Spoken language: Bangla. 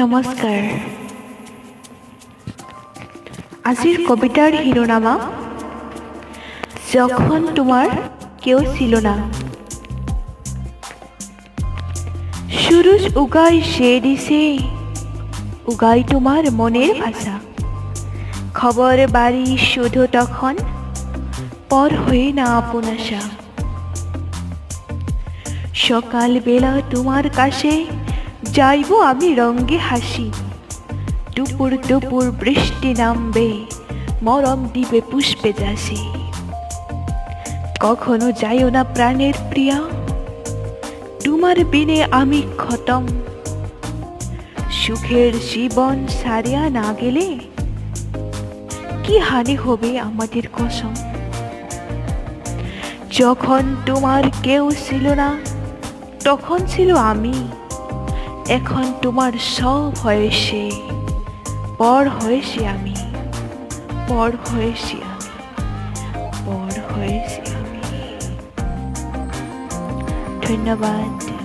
নমস্কাৰ। আজিৰ কবিতাৰ শিৰোনামা যখন তোমার কেউ ছিল না। সুরুজ উগাই সে দিছে, উগাই তোমার মনের ভাষা। খবর বাড়ি শুধু তখন পর হয়ে না আপন আশা। সকাল বেলা তোমার কাছে যাইব আমি রঙ্গে হাসি। দুপুর দুপুর বৃষ্টি নামবে, মরম দিবে পুষ্পে যাসি। কখনো যাইও না প্রাণের প্রিয়া, তোমার বিনে আমি খতম। সুখের জীবন সারিয়া না গেলে কি হানি হবে আমাদের কসম। যখন তোমার কেউ ছিল না তখন ছিল আমি। এখন তোমার সব হয়েছে, পর হয়েছি আমি, পর হয়েছি আমি, পর হয়েছি আমি। ধন্যবাদ।